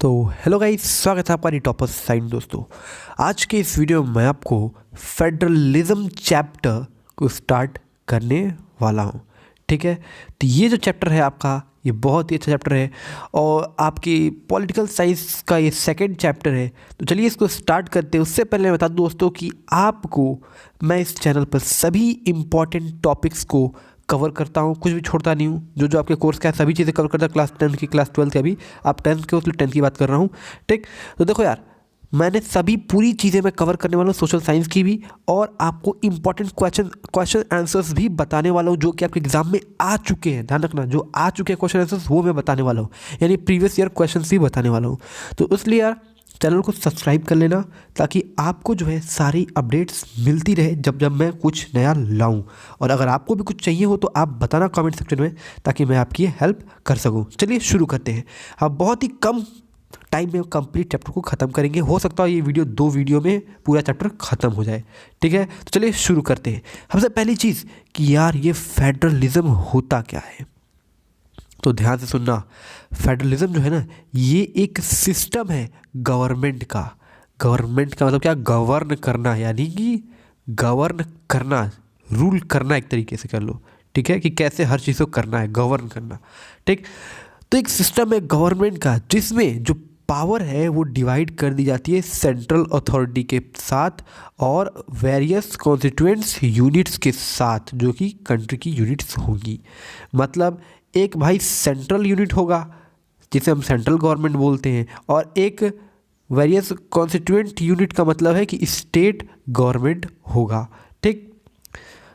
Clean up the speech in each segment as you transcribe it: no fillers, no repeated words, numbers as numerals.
तो hello guys, स्वागत है आपका टॉपर साइन। दोस्तों, आज के इस वीडियो में मैं आपको फेडरलिज्म चैप्टर को स्टार्ट करने वाला हूँ। ठीक है, तो ये जो चैप्टर है आपका, ये बहुत ही अच्छा चैप्टर है और आपकी पॉलिटिकल साइंस का ये सेकंड चैप्टर है। तो चलिए इसको स्टार्ट करते हैं। उससे पहले मैं बता दूं दोस्तों कि आपको मैं इस चैनल पर सभी इम्पॉर्टेंट टॉपिक्स को कवर करता हूँ, कुछ भी छोड़ता नहीं हूँ। जो जो आपके कोर्स का है सभी चीज़ें कवर करता है, क्लास 10 की, क्लास 12 की। अभी आप 10th के हो तो 10th की बात कर रहा हूँ। ठीक, तो देखो यार, मैंने सभी पूरी चीज़ें मैं कवर करने वाला हूँ, सोशल साइंस की भी, और आपको इंपॉर्टेंट क्वेश्चन आंसर्स भी बताने वाला हूँ जो कि आपके एग्जाम में आ चुके हैं। ध्यान रखना, जो आ चुके हैं क्वेश्चन आंसर्स वो मैं बताने वाला हूँ, यानी प्रीवियस ईयर क्वेश्चन भी बताने वाला हूँ। तो इसलिए यार चैनल को सब्सक्राइब कर लेना, ताकि आपको जो है सारी अपडेट्स मिलती रहे जब जब मैं कुछ नया लाऊं। और अगर आपको भी कुछ चाहिए हो तो आप बताना कमेंट सेक्शन में, ताकि मैं आपकी हेल्प कर सकूं। चलिए शुरू करते हैं। हम बहुत ही कम टाइम में कंप्लीट चैप्टर को ख़त्म करेंगे। हो सकता है ये वीडियो 2 वीडियो में पूरा चैप्टर ख़त्म हो जाए। ठीक है, तो चलिए शुरू करते हैं। सबसे पहली चीज़ कि यार ये फेडरलिज्म होता क्या है, तो ध्यान से सुनना। फेडरलिज्म जो है ना, ये एक सिस्टम है गवर्नमेंट का। गवर्नमेंट का मतलब क्या? गवर्न करना, यानी कि गवर्न करना, रूल करना, एक तरीके से कर लो। ठीक है, कि कैसे हर चीज़ को करना है, गवर्न करना। ठीक, तो एक सिस्टम है गवर्नमेंट का जिसमें जो पावर है वो डिवाइड कर दी जाती है सेंट्रल अथॉरिटी के साथ और वेरियस कॉन्स्टिट्यूएंट्स यूनिट्स के साथ, जो कि कंट्री की यूनिट्स होंगी। मतलब एक भाई सेंट्रल यूनिट होगा जिसे हम सेंट्रल गवर्नमेंट बोलते हैं, और एक वेरियस कॉन्स्टिट्यूएंट यूनिट का मतलब है कि स्टेट गवर्नमेंट होगा। ठीक,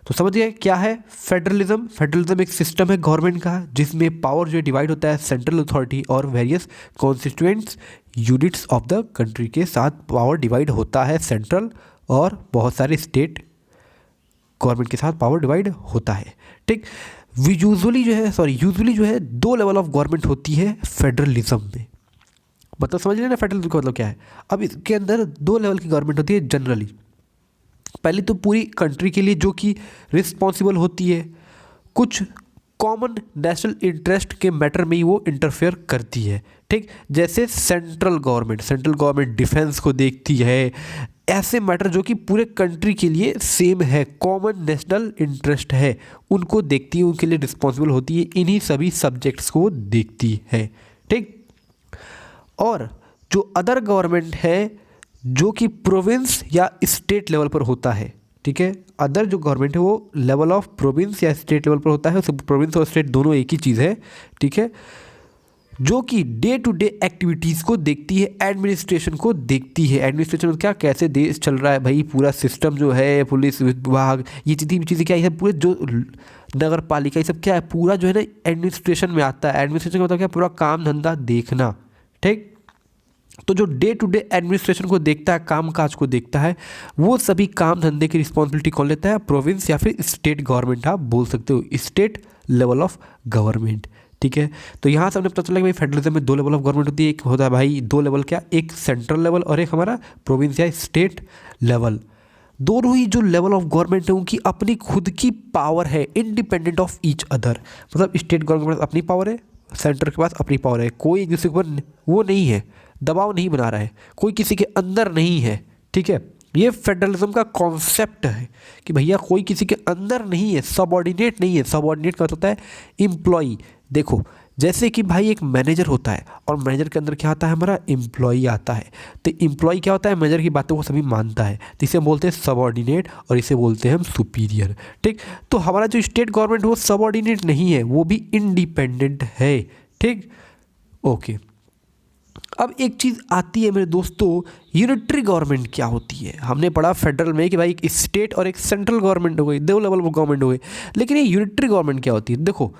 तो समझिए क्या है फेडरलिज्म। फेडरलिज्म एक सिस्टम है गवर्नमेंट का जिसमें पावर जो है डिवाइड होता है सेंट्रल अथॉरिटी और various constituents units of the country के साथ। पावर डिवाइड होता है सेंट्रल और बहुत सारे स्टेट गवर्नमेंट के साथ पावर डिवाइड होता है। ठीक, यूजुअली जो है 2 लेवल ऑफ गवर्नमेंट होती है फेडरलिज्म में। मतलब समझ लेना फेडरलिज्म का मतलब क्या है। अब इसके अंदर 2 लेवल की गवर्नमेंट होती है जनरली। पहले तो पूरी कंट्री के लिए जो कि रिस्पॉन्सिबल होती है, कुछ कॉमन नेशनल इंटरेस्ट के मैटर में ही वो इंटरफेयर करती है। ठीक, जैसे सेंट्रल गवर्नमेंट डिफेंस को देखती है, ऐसे मैटर जो कि पूरे कंट्री के लिए सेम है, कॉमन नेशनल इंटरेस्ट है, उनको देखती है, उनके लिए रिस्पॉन्सिबल होती है, इन्हीं सभी सब्जेक्ट्स को देखती है। ठीक, और जो अदर गवर्नमेंट है जो कि प्रोविंस या स्टेट लेवल पर होता है। ठीक है, अदर जो गवर्नमेंट है वो लेवल ऑफ प्रोविंस या स्टेट लेवल पर होता है। प्रोविंस और स्टेट दोनों एक ही चीज़ है। ठीक है, जो कि डे टू डे एक्टिविटीज़ को देखती है, एडमिनिस्ट्रेशन को देखती है। एडमिनिस्ट्रेशन में क्या, कैसे देश चल रहा है भाई, पूरा सिस्टम जो है, पुलिस विभाग, ये जितनी भी चीज़ें क्या है, पूरे जो नगर पालिका, ये सब क्या है, पूरा जो है ना एडमिनिस्ट्रेशन में आता है। एडमिनिस्ट्रेशन का मतलब क्या, पूरा काम धंधा देखना। ठीक, तो जो डे टू डे एडमिनिस्ट्रेशन को देखता है, काम काज को देखता है, वो सभी काम धंधे की रिस्पॉन्सिबिलिटी कौन लेता है? प्रोविंस या फिर स्टेट गवर्नमेंट, आप बोल सकते हो, स्टेट लेवल ऑफ गवर्नमेंट। ठीक है, तो यहाँ से हमने पता चला कि भाई फेडरलिज्म में 2 लेवल ऑफ गवर्नमेंट होती है। एक होता है भाई 2 लेवल, क्या, एक सेंट्रल लेवल और एक हमारा प्रोविंस या स्टेट लेवल। दोनों ही जो लेवल ऑफ गवर्नमेंट है उनकी अपनी खुद की पावर है, इंडिपेंडेंट ऑफ ईच अदर। मतलब स्टेट गवर्नमेंट अपनी पावर है, सेंटर के पास अपनी पावर है, कोई एक दूसरे के ऊपर वो नहीं है, दबाव नहीं बना रहा है, कोई किसी के अंदर नहीं है। ठीक है, ये फेडरलिज्म का कॉन्सेप्ट है कि भैया कोई किसी के अंदर नहीं है, सबऑर्डिनेट नहीं है। सबऑर्डिनेट का मतलब होता है एम्प्लॉई। देखो, जैसे कि भाई एक मैनेजर होता है और मैनेजर के अंदर क्या आता है, हमारा एम्प्लॉई आता है। तो एम्प्लॉई क्या होता है, मैनेजर की बातों को सभी मानता है, तो इसे हम बोलते हैं सबऑर्डिनेट और इसे बोलते हैं हम सुपीरियर। ठीक, तो हमारा जो स्टेट गवर्नमेंट वो सबऑर्डिनेट नहीं है, वो भी इंडिपेंडेंट है। ठीक, ओके। अब एक चीज़ आती है मेरे दोस्तों, यूनिटरी गवर्नमेंट क्या होती है। हमने पढ़ा फेडरल में कि भाई एक स्टेट और एक सेंट्रल गवर्नमेंट हो गई, 2 लेवल ऑफ गवर्नमेंट हो गई। लेकिन ये यूनिटरी गवर्नमेंट क्या होती है? देखो,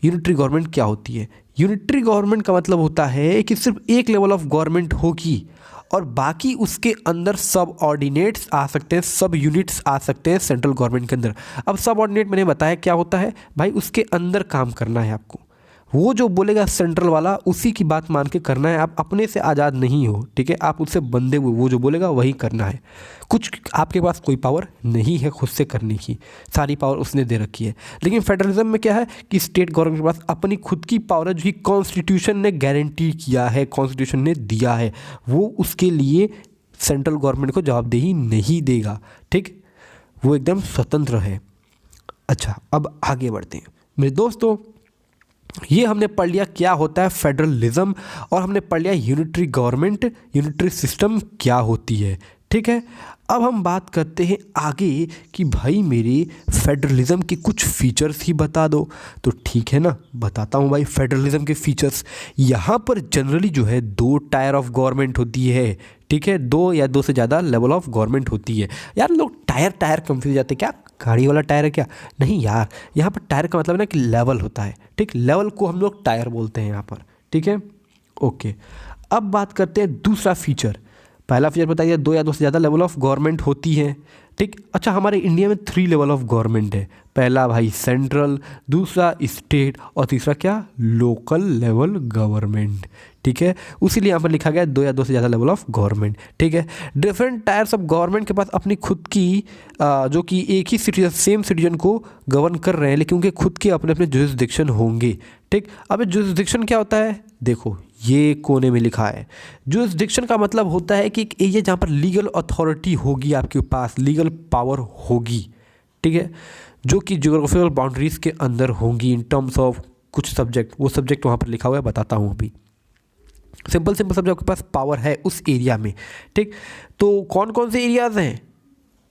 यूनिटरी गवर्नमेंट क्या होती है? यूनिटरी गवर्नमेंट का मतलब होता है कि सिर्फ एक लेवल ऑफ गवर्नमेंट होगी और बाकी उसके अंदर सब ऑर्डिनेट्स आ सकते हैं, सब यूनिट्स आ सकते हैं सेंट्रल गवर्नमेंट के अंदर। अब सब ऑर्डिनेट मैंने बताया क्या होता है भाई, उसके अंदर काम करना है आपको, वो जो बोलेगा सेंट्रल वाला उसी की बात मान के करना है। आप अपने से आज़ाद नहीं हो, ठीक है, आप उससे बंधे हुए, वो जो बोलेगा वही करना है। कुछ आपके पास कोई पावर नहीं है खुद से करने की, सारी पावर उसने दे रखी है। लेकिन फेडरलिज्म में क्या है कि स्टेट गवर्नमेंट के पास अपनी खुद की पावर है, जो कि कॉन्स्टिट्यूशन ने गारंटी किया है, कॉन्स्टिट्यूशन ने दिया है, वो उसके लिए सेंट्रल गवर्नमेंट को जवाबदेही नहीं देगा, ठीक, वो एकदम स्वतंत्र है। अच्छा, अब आगे बढ़ते हैं मेरे दोस्तों। ये हमने पढ़ लिया क्या होता है फेडरलिज्म, और हमने पढ़ लिया यूनिटरी गवर्नमेंट, यूनिटरी सिस्टम क्या होती है, ठीक है। अब हम बात करते हैं आगे कि भाई मेरे फेडरलिज्म के कुछ फीचर्स ही बता दो। तो ठीक है ना, बताता हूँ भाई फेडरलिज्म के फीचर्स। यहाँ पर जनरली जो है 2 टायर ऑफ गवर्नमेंट होती है, ठीक है, 2 या 2 से ज़्यादा लेवल ऑफ गवर्नमेंट होती है। यार लोग टायर कंफ्यूज जाते हैं, क्या गाड़ी वाला टायर है क्या? नहीं यार, यहाँ पर टायर का मतलब है ना कि लेवल होता है, ठीक, लेवल को हम लोग टायर बोलते हैं यहाँ पर, ठीक है, ओके। अब बात करते हैं दूसरा फीचर। पहला फीचर बताइए 2 या 2 से ज़्यादा लेवल ऑफ गवर्नमेंट होती है, ठीक। अच्छा, हमारे इंडिया में 3 लेवल ऑफ गवर्नमेंट है। पहला भाई सेंट्रल, दूसरा स्टेट, और तीसरा क्या, लोकल लेवल गवर्नमेंट, ठीक है। उसीलिए यहाँ पर लिखा गया 2 या 2 से ज़्यादा लेवल ऑफ गवर्नमेंट, ठीक है। डिफरेंट टायर्स ऑफ गवर्नमेंट के पास अपनी खुद की जो कि एक ही सिटीजन, सेम सिटीजन को गवर्न कर रहे हैं, लेकिन उनके खुद के अपने अपने जुरिसडिक्शन होंगे, ठीक। अब जुरिसडिक्शन क्या होता है, देखो ये कोने में लिखा है। जुरिसडिक्शन का मतलब होता है कि एक एरिया जहाँ पर लीगल अथॉरिटी होगी, आपके पास लीगल पावर होगी, ठीक है, जो कि ज्योग्राफिकल बाउंड्रीज के अंदर होंगी इन टर्म्स ऑफ कुछ सब्जेक्ट। वो सब्जेक्ट वहाँ पर लिखा हुआ है, बताता हूँ अभी। सिंपल सब्जेक्ट आपके पास पावर है उस एरिया में, ठीक। तो कौन कौन से एरियाज़ हैं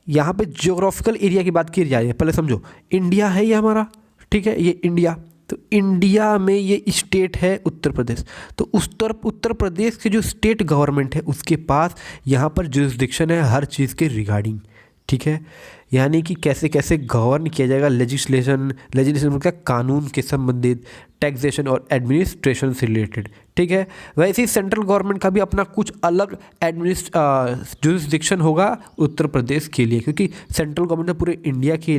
यहाँ पे? ज्योग्राफिकल एरिया की बात की जा रही है। पहले समझो, इंडिया है ये हमारा, ठीक है, ये इंडिया। तो इंडिया में ये स्टेट है उत्तर प्रदेश। तो उत्तर प्रदेश के जो स्टेट गवर्नमेंट है उसके पास यहाँ पर जुरिसडिक्शन है हर चीज़ के रिगार्डिंग, ठीक है, यानी कि कैसे कैसे गवर्न किया जाएगा, लेजिस्लेशन का कानून के संबंधित, टैक्सेशन और एडमिनिस्ट्रेशन से रिलेटेड, ठीक है। वैसे ही सेंट्रल गवर्नमेंट का भी अपना कुछ अलग जुरिसडिक्शन होगा उत्तर प्रदेश के लिए, क्योंकि सेंट्रल गवर्नमेंट पूरे इंडिया के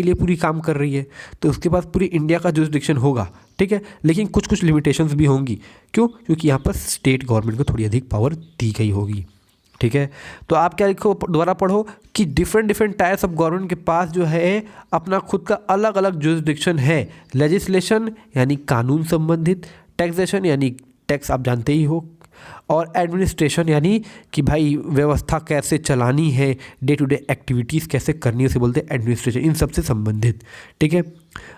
लिए पूरी काम कर रही है, तो उसके पास पूरी इंडिया का जुरिसडिक्शन होगा, ठीक है। लेकिन कुछ कुछ लिमिटेशंस भी होंगी, क्यों? क्योंकि यहाँ पर स्टेट गवर्नमेंट को थोड़ी अधिक पावर दी गई होगी, ठीक है। तो आप क्या लिखो, दोबारा पढ़ो कि डिफरेंट टायर्स ऑफ गवर्नमेंट के पास जो है अपना खुद का अलग अलग जुरिसडिक्शन है। लेजिस्लेशन यानी कानून संबंधित, टैक्सेशन यानी टैक्स आप जानते ही हो, और एडमिनिस्ट्रेशन यानी कि भाई व्यवस्था कैसे चलानी है, डे टू डे एक्टिविटीज़ कैसे करनी है, उसे बोलते हैं एडमिनिस्ट्रेशन, इन सब से संबंधित, ठीक है।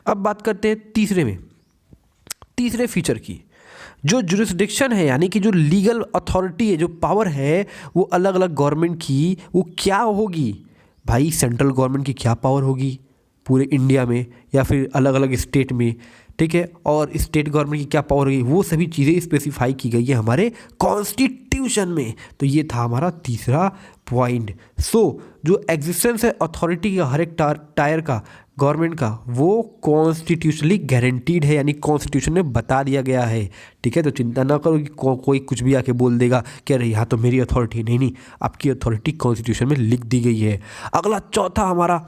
अब बात करते हैं तीसरे फीचर की। जो जुरिसडिक्शन है यानी कि जो लीगल अथॉरिटी है, जो पावर है वो अलग अलग गवर्नमेंट की, वो क्या होगी भाई? सेंट्रल गवर्नमेंट की क्या पावर होगी पूरे इंडिया में या फिर अलग अलग स्टेट में, ठीक है, और स्टेट गवर्नमेंट की क्या पावर होगी, वो सभी चीज़ें स्पेसिफाई की गई है हमारे कॉन्स्टिट्यूशन में। तो ये था हमारा तीसरा पॉइंट। जो एग्जिस्टेंस है अथॉरिटी का हर एक टायर का, गवर्नमेंट का, वो कॉन्स्टिट्यूशनली गारंटीड है, यानी कॉन्स्टिट्यूशन में बता दिया गया है, ठीक है। तो चिंता ना करो कि कोई कुछ भी आके बोल देगा कि अरे यहाँ तो मेरी अथॉरिटी नहीं, आपकी अथॉरिटी कॉन्स्टिट्यूशन में लिख दी गई है। अगला चौथा हमारा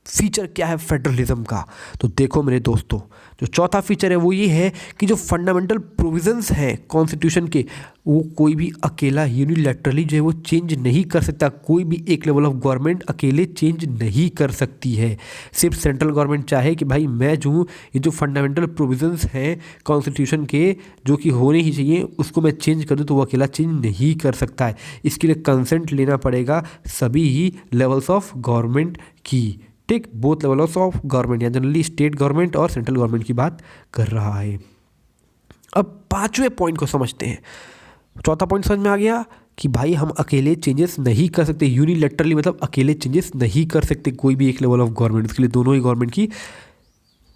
फीचर क्या है फेडरलिज्म का? तो देखो मेरे दोस्तों, जो चौथा फीचर है वो ये है कि जो फंडामेंटल प्रोविजंस हैं कॉन्स्टिट्यूशन के, वो कोई भी अकेला यूनिलैटरली जो है वो चेंज नहीं कर सकता। कोई भी एक लेवल ऑफ गवर्नमेंट अकेले चेंज नहीं कर सकती है। सिर्फ सेंट्रल गवर्नमेंट चाहे कि भाई मैं जो हूँ, ये जो फंडामेंटल प्रोविजंस हैं कॉन्स्टिट्यूशन के जो कि होने ही चाहिए, उसको मैं चेंज कर दूँ तो वो अकेला चेंज नहीं कर सकता है। इसके लिए कंसेंट लेना पड़ेगा सभी ही लेवल्स ऑफ गवर्नमेंट की, ठीक, बोथ लेवल्स ऑफ गवर्नमेंट, या जनरली स्टेट गवर्नमेंट और सेंट्रल गवर्नमेंट की बात कर रहा है। अब पांचवें पॉइंट को समझते हैं। चौथा पॉइंट समझ में आ गया कि भाई हम अकेले चेंजेस नहीं कर सकते, यूनिलैटरली मतलब अकेले चेंजेस नहीं कर सकते कोई भी एक लेवल ऑफ गवर्नमेंट। उसके लिए दोनों ही गवर्नमेंट की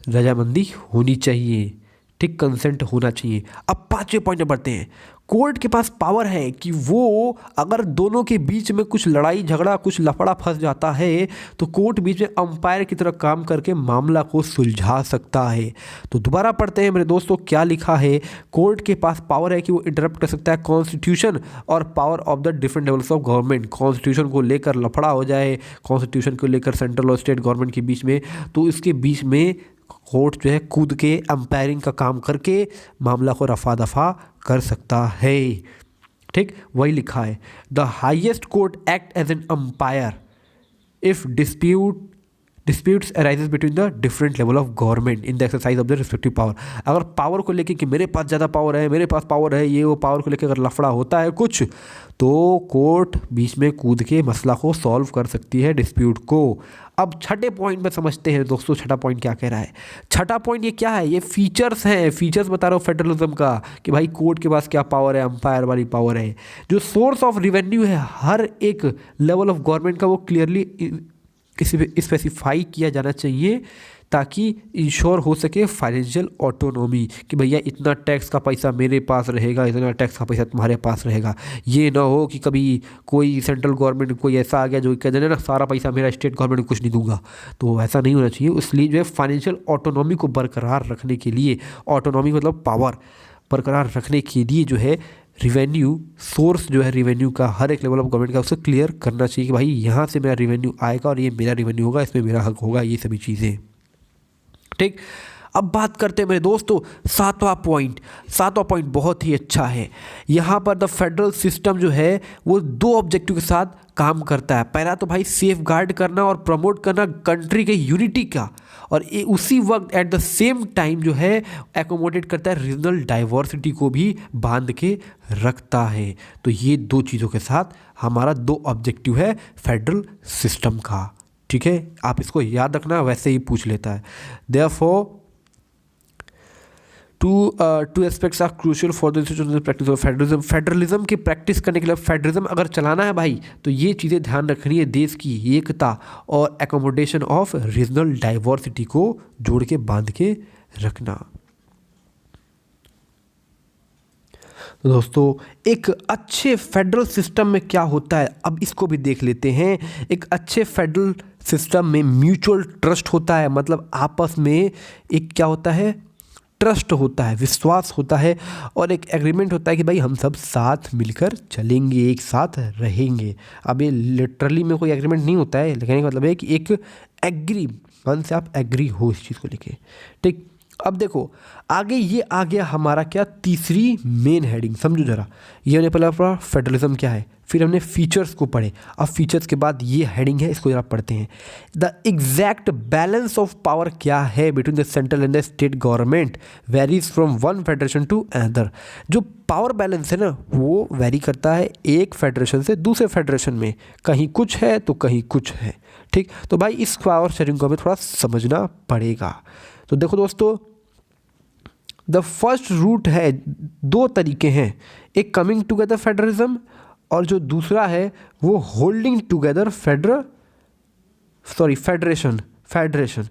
रजामंदी होनी चाहिए, ठीक, कंसेंट होना चाहिए। अब पांचवें पॉइंट में बढ़ते हैं। कोर्ट के पास पावर है कि वो अगर दोनों के बीच में कुछ लड़ाई झगड़ा, कुछ लफड़ा फंस जाता है, तो कोर्ट बीच में अंपायर की तरह काम करके मामला को सुलझा सकता है। तो दोबारा पढ़ते हैं मेरे दोस्तों, क्या लिखा है? कोर्ट के पास पावर है कि वो इंटरप्ट कर सकता है कॉन्स्टिट्यूशन और power of the different levels of government. Constitution को लेकर लफड़ा हो जाए, कॉन्स्टिट्यूशन को लेकर सेंट्रल और स्टेट गवर्नमेंट के बीच में, तो इसके बीच में कोर्ट जो है कूद के अंपायरिंग का काम करके मामला को रफा दफा कर सकता है। ठीक, वही लिखा है, the highest court act as an umpire if disputes arises between the different level of government in the exercise of the respective power। अगर पावर को लेके कि मेरे पास ज़्यादा पावर है, मेरे पास पावर है, ये वो पावर को लेके अगर लफड़ा होता है कुछ, तो कोर्ट बीच में कूद के मसला को सॉल्व कर सकती है, डिस्प्यूट को। अब छठे पॉइंट में समझते हैं दोस्तों, छठा पॉइंट क्या कह रहा है। छठा पॉइंट ये क्या है, ये फीचर्स हैं, फीचर्स बता रहा हूँ फेडरलिज्म का, कि भाई कोर्ट के पास क्या पावर है, अंपायर वाली पावर है। जो सोर्स ऑफ रिवेन्यू है हर एक लेवल ऑफ गवर्नमेंट का, वो क्लियरली किसी भी स्पेसिफाई किया जाना चाहिए, ताकि इंश्योर हो सके फाइनेंशियल ऑटोनॉमी, कि भैया इतना टैक्स का पैसा मेरे पास रहेगा, इतना टैक्स का पैसा तुम्हारे पास रहेगा। ये ना हो कि कभी कोई सेंट्रल गवर्नमेंट कोई ऐसा आ गया जो कह देना ना सारा पैसा मेरा, स्टेट गवर्नमेंट को कुछ नहीं दूंगा, तो ऐसा नहीं होना चाहिए। इसलिए जो है फाइनेंशियल ऑटोनॉमी को बरकरार रखने के लिए, ऑटोनॉमी मतलब पावर बरकरार रखने के लिए जो है रिवेन्यू सोर्स जो है रिवेन्यू का हर एक लेवल ऑफ गवर्नमेंट का उसे क्लियर करना चाहिए कि भाई यहाँ से मेरा रिवेन्यू आएगा और ये मेरा रिवेन्यू होगा, इसमें मेरा हक होगा, ये सभी चीज़ें। ठीक, अब बात करते हैं मेरे दोस्तों सातवां पॉइंट बहुत ही अच्छा है। यहाँ पर द फेडरल सिस्टम जो है वो दो ऑब्जेक्टिव के साथ काम करता है। पहला तो भाई सेफ गार्ड करना और प्रमोट करना कंट्री के यूनिटी का, और उसी वक्त एट द सेम टाइम जो है एकोमोडेट करता है रीजनल डाइवर्सिटी को भी बांध के रखता है। तो ये दो चीज़ों के साथ हमारा दो ऑब्जेक्टिव है फेडरल सिस्टम का। ठीक है, आप इसको याद रखना, वैसे ही पूछ लेता है। Therefore two aspects are crucial for the practice of federalism. Federalism की प्रैक्टिस करने के लिए, फेडरलिज्म अगर चलाना है भाई, तो ये चीज़ें ध्यान रखनी है, देश की एकता और एकोमोडेशन ऑफ रीजनल डाइवर्सिटी को जोड़ के बांध के रखना। दोस्तों एक अच्छे फेडरल सिस्टम में क्या होता है, अब इसको भी देख लेते हैं। एक अच्छे फेडरल सिस्टम में म्यूचुअल ट्रस्ट होता है, मतलब आपस में एक क्या होता है, ट्रस्ट होता है, विश्वास होता है, और एक एग्रीमेंट होता है कि भाई हम सब साथ मिलकर चलेंगे, एक साथ रहेंगे। अब ये लिटरली में कोई एग्रीमेंट नहीं होता है, कहने का मतलब है कि एक एग्री मन से आप एग्री हो इस चीज़ को लेके। ठीक, अब देखो आगे ये आ गया हमारा क्या, तीसरी मेन हेडिंग। समझो जरा, ये हमने पहला फेडरलिज्म क्या है, फिर हमने फीचर्स को पढ़े, अब फीचर्स के बाद ये हेडिंग है, इसको जरा पढ़ते हैं। The exact balance of power क्या है between the central and the state government varies from one federation to another. जो पावर बैलेंस है ना, वो वेरी करता है एक फेडरेशन से दूसरे फेडरेशन में, कहीं कुछ है तो कहीं कुछ है। ठीक, तो भाई इस पावर शेयरिंग को हमें थोड़ा समझना पड़ेगा। तो देखो दोस्तों, द फर्स्ट रूट है, दो तरीके हैं, एक कमिंग टुगेदर फेडरलिज्म और जो दूसरा है वो होल्डिंग टुगेदर फेडरेशन।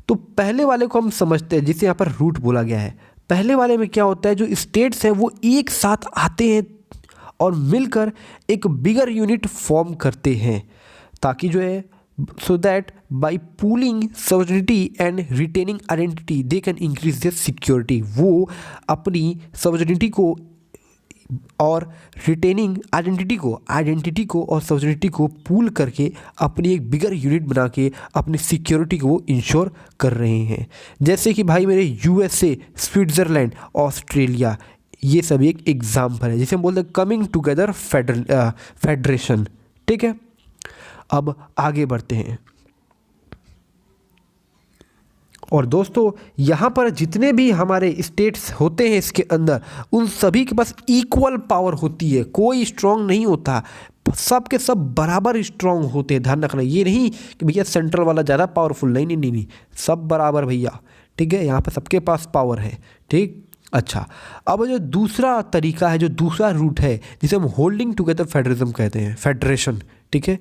तो पहले वाले को हम समझते हैं, जिसे यहाँ पर रूट बोला गया है। पहले वाले में क्या होता है, जो स्टेट्स हैं वो एक साथ आते हैं और मिलकर एक बिगर यूनिट फॉर्म करते हैं, ताकि जो है so that by pooling sovereignty and retaining identity they can increase their security। वो अपनी sovereignty को और रिटेनिंग आइडेंटिटी को और sovereignty को पूल करके अपनी एक बिगर यूनिट बना के अपनी सिक्योरिटी को वो इंश्योर कर रहे हैं। जैसे कि भाई मेरे USA, स्विट्ज़रलैंड, ऑस्ट्रेलिया, ये सब एक एग्जाम्पल है, जिसे हम बोलते हैं कमिंग टुगेदर फेडरेशन। ठीक है, अब आगे बढ़ते हैं। और दोस्तों यहाँ पर जितने भी हमारे स्टेट्स होते हैं इसके अंदर, उन सभी के पास इक्वल पावर होती है, कोई स्ट्रांग नहीं होता, सब के सब बराबर स्ट्रांग होते हैं। ध्यान रखना, ये नहीं कि भैया सेंट्रल वाला ज़्यादा पावरफुल, नहीं, सब बराबर भैया। ठीक है, यहाँ पर सबके पास पावर है। ठीक, अच्छा, अब जो दूसरा तरीका है, जो दूसरा रूट है, जिसे हम होल्डिंग टुगेदर फेडरलिज्म कहते हैं, फेडरेशन। ठीक है,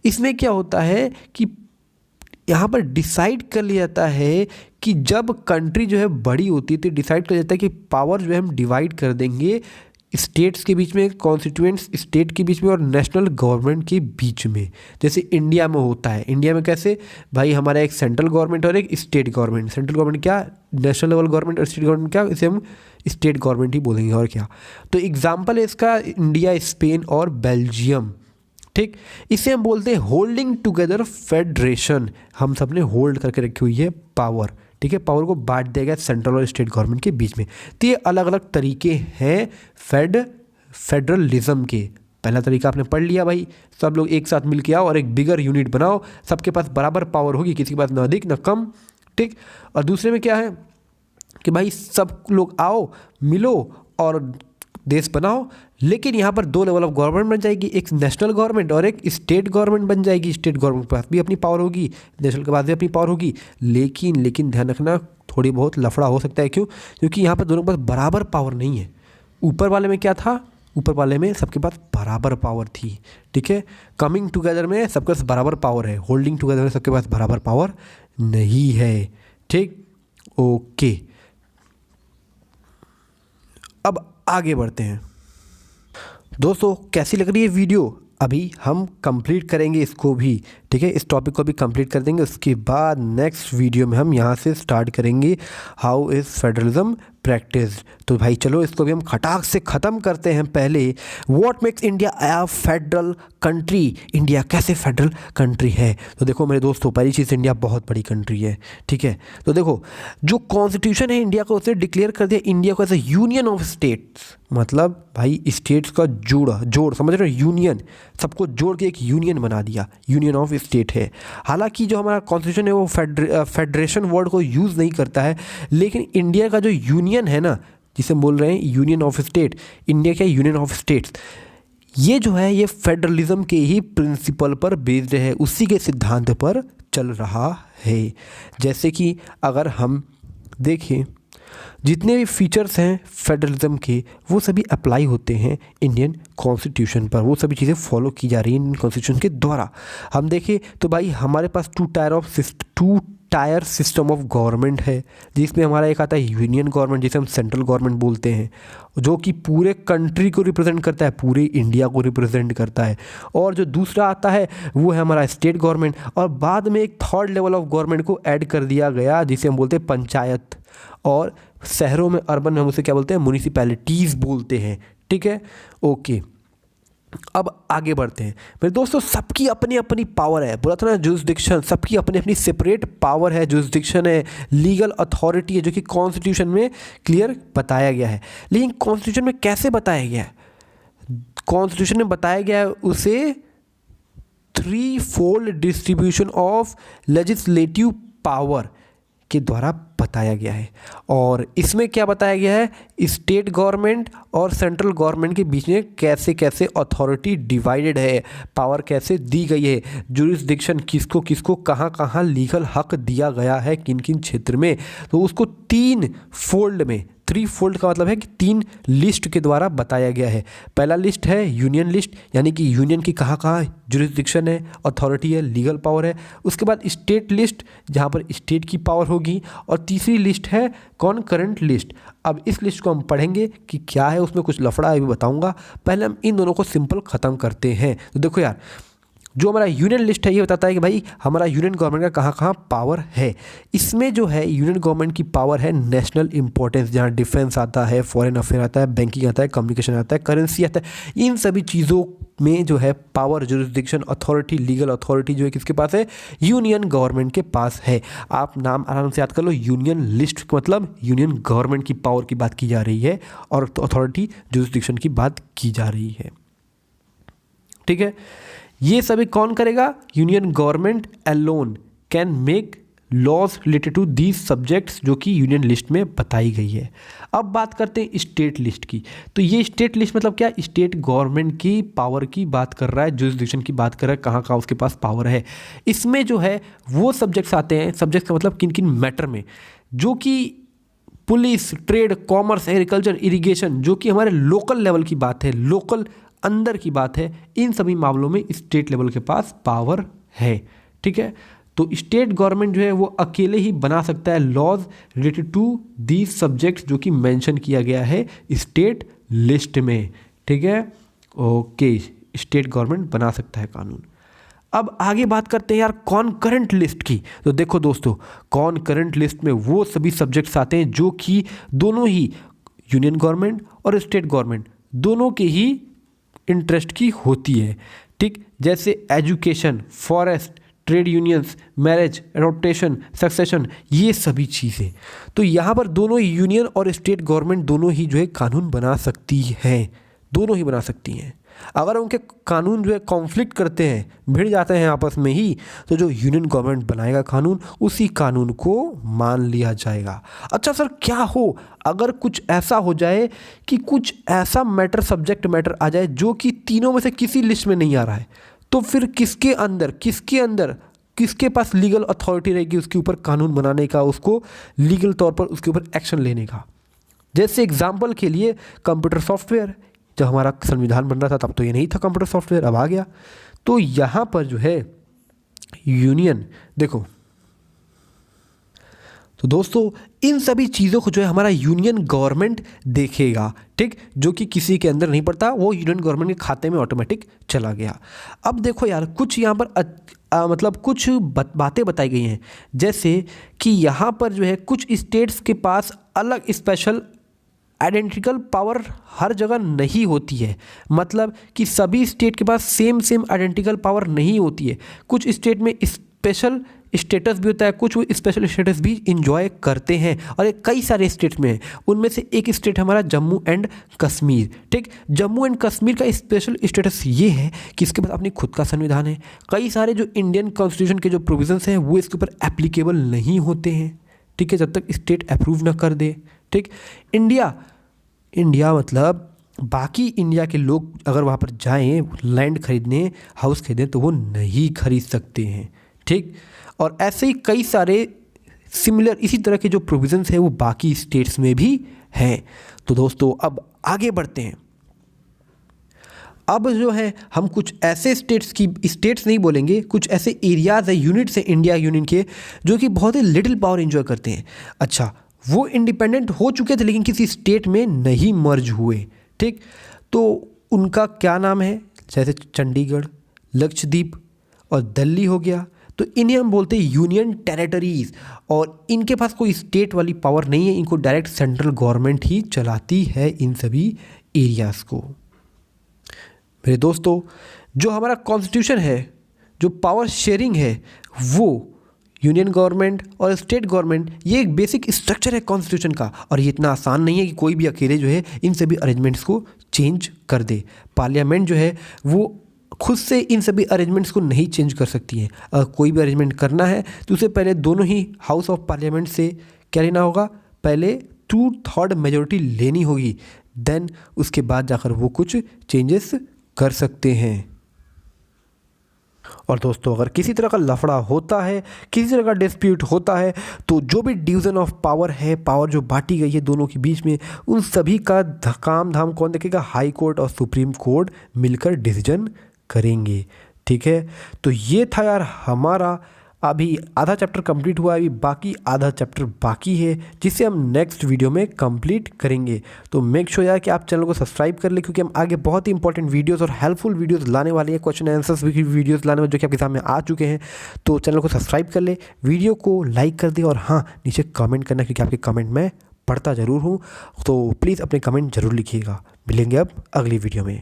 इसमें क्या होता है कि यहाँ पर डिसाइड कर लिया जाता है कि जब कंट्री जो है बड़ी होती है तो डिसाइड कर जाता है कि पावर जो है हम डिवाइड कर देंगे स्टेट्स के बीच में, कॉन्स्टिट्यूएंट्स स्टेट के बीच में और नेशनल गवर्नमेंट के बीच में। जैसे इंडिया में होता है, इंडिया में कैसे भाई, हमारा एक सेंट्रल गवर्नमेंट और एक स्टेट गवर्नमेंट। सेंट्रल गवर्नमेंट क्या, नेशनल लेवल गवर्नमेंट, और स्टेट गवर्नमेंट क्या, इसे हम स्टेट गवर्नमेंट ही बोलेंगे, और क्या। तो एग्जाम्पल है इसका इंडिया, स्पेन और बेल्जियम। ठीक, इसे हम बोलते हैं होल्डिंग टुगेदर फेडरेशन। हम सब ने होल्ड करके रखी हुई है पावर। ठीक है, पावर को बांट दिया गया सेंट्रल और स्टेट गवर्नमेंट के बीच में। तो ये अलग अलग तरीके हैं फेडरलिज्म के। पहला तरीका आपने पढ़ लिया भाई, सब लोग एक साथ मिल के आओ और एक बिगर यूनिट बनाओ, सबके पास बराबर पावर होगी, किसी के पास ना अधिक ना कम, ठीक। और दूसरे में क्या है कि भाई सब लोग आओ मिलो और देश बनाओ, लेकिन यहाँ पर दो लेवल ऑफ गवर्नमेंट बन जाएगी, एक नेशनल गवर्नमेंट और एक स्टेट गवर्नमेंट बन जाएगी। स्टेट गवर्नमेंट के पास भी अपनी पावर होगी, नेशनल के पास भी अपनी पावर होगी, लेकिन ध्यान रखना थोड़ी बहुत लफड़ा हो सकता है। क्यों? क्योंकि यहाँ पर दोनों के पास बराबर पावर नहीं है। ऊपर वाले में क्या था, ऊपर वाले में सबके पास बराबर पावर थी, ठीक है। कमिंग टुगेदर में सबके पास बराबर पावर है, होल्डिंग टुगेदर में सबके पास बराबर पावर नहीं है, ठीक। ओके, अब आगे बढ़ते हैं दोस्तों। कैसी लग रही है वीडियो? अभी हम कंप्लीट करेंगे इसको भी, ठीक है, इस टॉपिक को भी कंप्लीट कर देंगे। उसके बाद नेक्स्ट वीडियो में हम यहाँ से स्टार्ट करेंगे हाउ इज़ फेडरलिज्म प्रैक्टिस। तो भाई चलो इसको भी हम खटाक से ख़त्म करते हैं। पहले what makes India a federal country, India कैसे फेडरल कंट्री है? तो देखो मेरे दोस्तों, पहली चीज़, इंडिया बहुत बड़ी कंट्री है, ठीक है। तो देखो जो कॉन्स्टिट्यूशन है इंडिया को, उसने डिक्लेयर कर दिया इंडिया को as a union of states. मतलब भाई स्टेट्स का जोड़ समझ रहे हो, यूनियन, सबको जोड़ के एक यूनियन बना दिया, यूनियन ऑफ स्टेट है। हालांकि जो हमारा कॉन्स्टिट्यूशन है वो फेडरेशन वर्ड को यूज़ नहीं करता है, लेकिन इंडिया का जो यूनियन है ना, जिसे हम बोल रहे हैं यूनियन ऑफ स्टेट, इंडिया का यूनियन ऑफ स्टेट्स, ये जो है ये फेडरलिज्म के ही प्रिंसिपल पर बेस्ड है, उसी के सिद्धांत पर चल रहा है। जैसे कि अगर हम देखें, जितने भी फीचर्स हैं फेडरलिज्म के वो सभी अप्लाई होते हैं इंडियन कॉन्स्टिट्यूशन पर, वो सभी चीज़ें फॉलो की जा रही हैं इंडियन कॉन्स्टिट्यूशन के द्वारा। हम देखें तो भाई हमारे पास two tier system of government है, जिसमें हमारा एक आता है यूनियन गवर्नमेंट, जिसे हम सेंट्रल गवर्नमेंट बोलते हैं, जो कि पूरे कंट्री को रिप्रेजेंट करता है, पूरे इंडिया को रिप्रेजेंट करता है। और जो दूसरा आता है वो है हमारा स्टेट गवर्नमेंट, और बाद में एक थर्ड लेवल ऑफ गवर्नमेंट को ऐड कर दिया गया, जिसे हम बोलते हैं पंचायत, और शहरों में अर्बन में हम उसे क्या बोलते हैं, म्यूनिसिपैलिटीज़ बोलते हैं, ठीक है। ओके, अब आगे बढ़ते हैं मेरे दोस्तों। सबकी अपनी अपनी पावर है, बोला था ना जुरिसडिक्शन, सबकी अपनी अपनी सेपरेट पावर है, जुरिसडिक्शन है, लीगल अथॉरिटी है, जो कि कॉन्स्टिट्यूशन में क्लियर बताया गया है। लेकिन कॉन्स्टिट्यूशन में कैसे बताया गया है? कॉन्स्टिट्यूशन में बताया गया है उसे 3-fold distribution of legislative power के द्वारा बताया गया है। और इसमें क्या बताया गया है, स्टेट गवर्नमेंट और सेंट्रल गवर्नमेंट के बीच में कैसे कैसे अथॉरिटी डिवाइडेड है, पावर कैसे दी गई है, जुरिसडिक्शन किसको किसको कहाँ कहाँ लीगल हक दिया गया है, किन किन क्षेत्र में। तो उसको 3 फोल्ड का मतलब है कि 3 लिस्ट के द्वारा बताया गया है। पहला लिस्ट है यूनियन लिस्ट, यानी कि यूनियन की कहाँ कहाँ जुरिसडिक्शन है, अथॉरिटी है, लीगल पावर है। उसके बाद स्टेट लिस्ट, जहाँ पर स्टेट की पावर होगी। और तीसरी लिस्ट है कॉनकरेंट लिस्ट। अब इस लिस्ट को हम पढ़ेंगे कि क्या है, उसमें कुछ लफड़ा है भी बताऊंगा। पहले हम इन दोनों को सिंपल ख़त्म करते हैं। तो देखो यार, जो हमारा यूनियन लिस्ट है ये बताता है कि भाई हमारा यूनियन गवर्नमेंट का कहाँ कहाँ पावर है। इसमें जो है यूनियन गवर्नमेंट की पावर है नेशनल इंपॉर्टेंस, जहाँ डिफेंस आता है, फॉरेन अफेयर आता है, बैंकिंग आता है, कम्युनिकेशन आता है, करेंसी आता है। इन सभी चीज़ों में जो है power, jurisdiction, authority, legal authority जो है किसके पास है, यूनियन गवर्नमेंट के पास है। आप नाम आराम से याद कर लो, यूनियन लिस्ट मतलब यूनियन गवर्नमेंट की पावर की बात की जा रही है, और अथॉरिटी, जुरिसडिक्शन की बात की जा रही है, ठीक है। ये सभी कौन करेगा? Union government alone can make laws related to these subjects, जो कि यूनियन लिस्ट में बताई गई है। अब बात करते हैं स्टेट लिस्ट की। तो ये स्टेट लिस्ट मतलब क्या? स्टेट गवर्नमेंट की पावर की बात कर रहा है, जुरिसडिक्शन की बात कर रहा है, कहाँ कहाँ उसके पास पावर है। इसमें जो है वो सब्जेक्ट्स आते हैं, सब्जेक्ट का मतलब किन किन मैटर में, जो कि police, trade, commerce, agriculture, irrigation, जो कि हमारे लोकल लेवल की बात है, लोकल अंदर की बात है। इन सभी मामलों में स्टेट लेवल के पास पावर है, ठीक है। तो स्टेट गवर्नमेंट जो है वो अकेले ही बना सकता है laws related to these subjects, जो कि मेंशन किया गया है स्टेट लिस्ट में, ठीक है। ओके, स्टेट गवर्नमेंट बना सकता है कानून। अब आगे बात करते हैं यार कॉनकरेंट लिस्ट की। तो देखो दोस्तों, कॉनकरेंट लिस्ट में वो सभी सब्जेक्ट्स आते हैं जो कि दोनों ही यूनियन गवर्नमेंट और स्टेट गवर्नमेंट दोनों के ही इंटरेस्ट की होती है, ठीक। जैसे education, forest, trade unions, marriage, adaptation, succession, ये सभी चीज़ें। तो यहाँ पर दोनों यूनियन और स्टेट गवर्नमेंट दोनों ही जो है कानून बना सकती हैं, दोनों ही बना सकती हैं। अगर उनके कानून जो है कॉन्फ्लिक्ट करते हैं, भिड़ जाते हैं आपस में ही, तो जो यूनियन गवर्नमेंट बनाएगा कानून, उसी कानून को मान लिया जाएगा। अच्छा सर, क्या हो अगर कुछ ऐसा हो जाए कि कुछ ऐसा मैटर, सब्जेक्ट मैटर आ जाए जो कि तीनों में से किसी लिस्ट में नहीं आ रहा है, तो फिर किसके अंदर किसके पास लीगल अथॉरिटी रहेगी उसके ऊपर कानून बनाने का, उसको लीगल तौर पर उसके ऊपर एक्शन लेने का? जैसे एग्जाम्पल के लिए कंप्यूटर सॉफ्टवेयर, जब हमारा संविधान बन रहा था तब तो ये नहीं था कंप्यूटर सॉफ्टवेयर, अब आ गया। तो यहाँ पर जो है यूनियन, देखो तो दोस्तों इन सभी चीज़ों को जो है हमारा यूनियन गवर्नमेंट देखेगा, ठीक, जो कि किसी के अंदर नहीं पड़ता, वो यूनियन गवर्नमेंट के खाते में ऑटोमेटिक चला गया। अब देखो यार, कुछ यहाँ पर मतलब कुछ बातें बताई गई हैं, जैसे कि यहाँ पर जो है कुछ स्टेट्स के पास अलग स्पेशल आइडेंटिकल पावर हर जगह नहीं होती है, मतलब कि सभी स्टेट के पास सेम आइडेंटिकल पावर नहीं होती है। कुछ स्टेट में स्पेशल स्टेटस भी होता है, कुछ वो स्पेशल स्टेटस भी इंजॉय करते हैं, और ये कई सारे स्टेट में है। उनमें से एक स्टेट हमारा जम्मू एंड कश्मीर, ठीक। जम्मू एंड कश्मीर का स्पेशल स्टेटस ये है कि इसके पास अपनी खुद का संविधान है। कई सारे जो इंडियन कॉन्स्टिट्यूशन के जो प्रोविजंस हैं वो इसके ऊपर एप्लीकेबल नहीं होते हैं, ठीक है, जब तक स्टेट अप्रूव ना कर दे, ठीक। इंडिया मतलब बाकी इंडिया के लोग अगर वहाँ पर जाएं लैंड खरीदने, हाउस खरीदने, तो वो नहीं खरीद सकते हैं, ठीक। और ऐसे ही कई सारे सिमिलर इसी तरह के जो प्रोविजंस हैं वो बाकी स्टेट्स में भी हैं। तो दोस्तों अब आगे बढ़ते हैं। अब जो है हम कुछ ऐसे स्टेट्स नहीं बोलेंगे, कुछ ऐसे एरियाज़ है, यूनिट्स हैं इंडिया यूनियन के, जो कि बहुत ही लिटिल पावर एंजॉय करते हैं। अच्छा, वो इंडिपेंडेंट हो चुके थे लेकिन किसी स्टेट में नहीं मर्ज हुए, ठीक। तो उनका क्या नाम है? जैसे चंडीगढ़, लक्षद्वीप और दिल्ली हो गया, तो इन्हें हम बोलते हैं यूनियन टेरिटरीज़, और इनके पास कोई स्टेट वाली पावर नहीं है, इनको डायरेक्ट सेंट्रल गवर्नमेंट ही चलाती है इन सभी एरियाज़ को। मेरे दोस्तों, जो हमारा कॉन्स्टिट्यूशन है, जो पावर शेयरिंग है, वो यूनियन गवर्नमेंट और स्टेट गवर्नमेंट, ये एक बेसिक स्ट्रक्चर है कॉन्स्टिट्यूशन का, और ये इतना आसान नहीं है कि कोई भी अकेले जो है इन सभी अरेंजमेंट्स को चेंज कर दे। पार्लियामेंट जो है वो खुद से इन सभी अरेंजमेंट्स को नहीं चेंज कर सकती है। अगर कोई भी अरेंजमेंट करना है तो उससे पहले दोनों ही हाउस ऑफ पार्लियामेंट से क्या लेना होगा? पहले 2/3 मेजॉरिटी लेनी होगी, देन उसके बाद जाकर वो कुछ चेंजेस कर सकते हैं। और दोस्तों, अगर किसी तरह का लफड़ा होता है, किसी तरह का डिस्प्यूट होता है, तो जो भी डिवीज़न ऑफ पावर है, पावर जो बांटी गई है दोनों के बीच में, उन सभी का काम धाम कौन देखेगा? हाई कोर्ट और सुप्रीम कोर्ट मिलकर डिसीजन करेंगे, ठीक है। तो ये था यार हमारा, अभी आधा चैप्टर कंप्लीट हुआ है, अभी बाकी आधा चैप्टर बाकी है, जिसे हम नेक्स्ट वीडियो में कंप्लीट करेंगे। तो मेक श्योर यार कि आप चैनल को सब्सक्राइब कर ले, क्योंकि हम आगे बहुत ही इंपॉर्टेंट वीडियोस और हेल्पफुल वीडियोस लाने वाले हैं, क्वेश्चन आंसर्स भी वीडियोस लाने वाले, जो कि आपके सामने आ चुके हैं। तो चैनल को सब्सक्राइब कर ले, वीडियो को लाइक कर दे, और हाँ, नीचे कमेंट करना, क्योंकि आपके कमेंट मैं पढ़ता ज़रूर हूँ। तो प्लीज़ अपने कमेंट ज़रूर लिखिएगा। मिलेंगे अब अगली वीडियो में।